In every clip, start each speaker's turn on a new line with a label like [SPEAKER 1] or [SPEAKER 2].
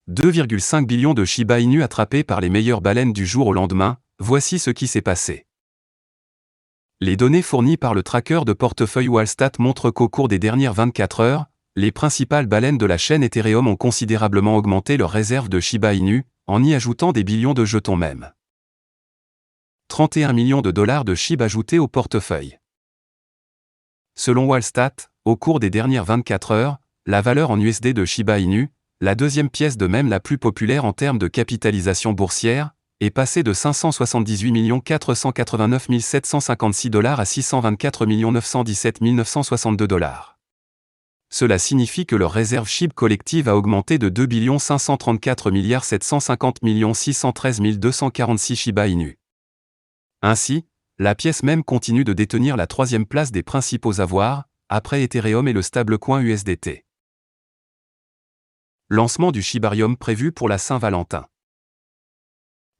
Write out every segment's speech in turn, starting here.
[SPEAKER 1] 2,5 billions de Shiba Inu attrapés par les meilleures baleines du jour au lendemain, voici ce qui s'est passé. Les données fournies par le tracker de portefeuille Wallstat montrent qu'au cours des dernières 24 heures, les principales baleines de la chaîne Ethereum ont considérablement augmenté leurs réserves de Shiba Inu, en y ajoutant des billions de jetons même. 31 millions de dollars de SHIB ajoutés au portefeuille. Selon Wallstat, au cours des dernières 24 heures, la valeur en USD de Shiba Inu, la deuxième pièce de même la plus populaire en termes de capitalisation boursière, est passée de 578 489 756 dollars à 624 917 962 dollars. Cela signifie que leur réserve SHIB collective a augmenté de 2 534 750 613 246 Shiba Inu. Ainsi, la pièce même continue de détenir la troisième place des principaux avoirs, après Ethereum et le stablecoin USDT. Lancement du Shibarium prévu pour la Saint-Valentin.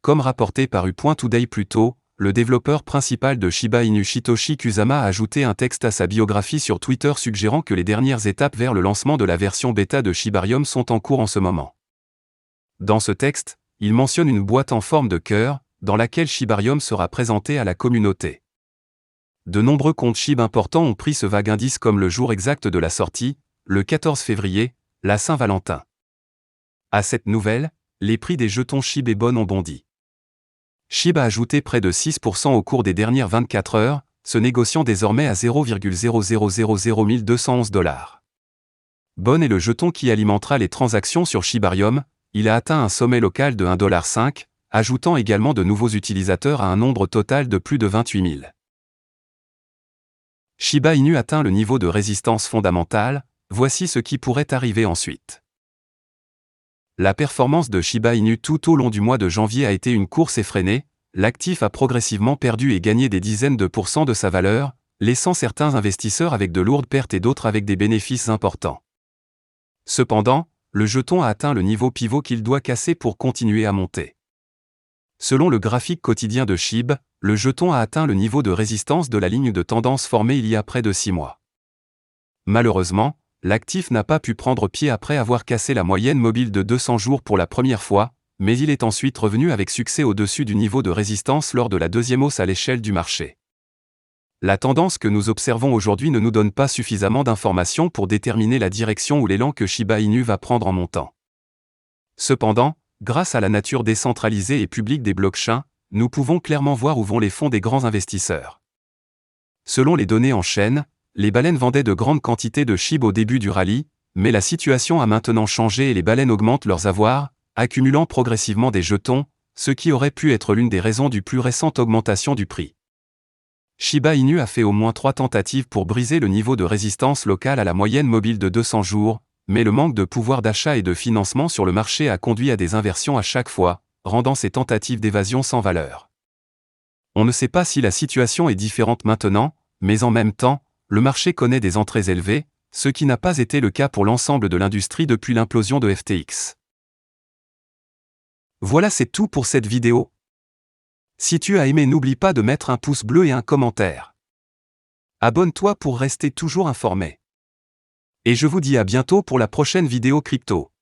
[SPEAKER 1] Comme rapporté par U.Today plus tôt, le développeur principal de Shiba Inu Shitoshi Kusama a ajouté un texte à sa biographie sur Twitter suggérant que les dernières étapes vers le lancement de la version bêta de Shibarium sont en cours en ce moment. Dans ce texte, il mentionne une boîte en forme de cœur, dans laquelle Shibarium sera présenté à la communauté. De nombreux comptes SHIB importants ont pris ce vague indice comme le jour exact de la sortie, le 14 février, la Saint-Valentin. À cette nouvelle, les prix des jetons SHIB et BON ont bondi. SHIB a ajouté près de 6% au cours des dernières 24 heures, se négociant désormais à 0,0000211 dollars. BON est le jeton qui alimentera les transactions sur Shibarium, il a atteint un sommet local de 1,5 $, ajoutant également de nouveaux utilisateurs à un nombre total de plus de 28 000. Shiba Inu atteint le niveau de résistance fondamentale, voici ce qui pourrait arriver ensuite. La performance de Shiba Inu tout au long du mois de janvier a été une course effrénée, l'actif a progressivement perdu et gagné des dizaines de pourcents de sa valeur, laissant certains investisseurs avec de lourdes pertes et d'autres avec des bénéfices importants. Cependant, le jeton a atteint le niveau pivot qu'il doit casser pour continuer à monter. Selon le graphique quotidien de SHIB, le jeton a atteint le niveau de résistance de la ligne de tendance formée il y a près de 6 mois. Malheureusement, l'actif n'a pas pu prendre pied après avoir cassé la moyenne mobile de 200 jours pour la première fois, mais il est ensuite revenu avec succès au-dessus du niveau de résistance lors de la deuxième hausse à l'échelle du marché. La tendance que nous observons aujourd'hui ne nous donne pas suffisamment d'informations pour déterminer la direction ou l'élan que Shiba Inu va prendre en montant. Cependant, grâce à la nature décentralisée et publique des blockchains, nous pouvons clairement voir où vont les fonds des grands investisseurs. Selon les données en chaîne, les baleines vendaient de grandes quantités de SHIB au début du rallye, mais la situation a maintenant changé et les baleines augmentent leurs avoirs, accumulant progressivement des jetons, ce qui aurait pu être l'une des raisons du plus récente augmentation du prix. Shiba Inu a fait au moins 3 tentatives pour briser le niveau de résistance local à la moyenne mobile de 200 jours, mais le manque de pouvoir d'achat et de financement sur le marché a conduit à des inversions à chaque fois, rendant ces tentatives d'évasion sans valeur. On ne sait pas si la situation est différente maintenant, mais en même temps, le marché connaît des entrées élevées, ce qui n'a pas été le cas pour l'ensemble de l'industrie depuis l'implosion de FTX. Voilà, c'est tout pour cette vidéo. Si tu as aimé, n'oublie pas de mettre un pouce bleu et un commentaire. Abonne-toi pour rester toujours informé. Et je vous dis à bientôt pour la prochaine vidéo crypto.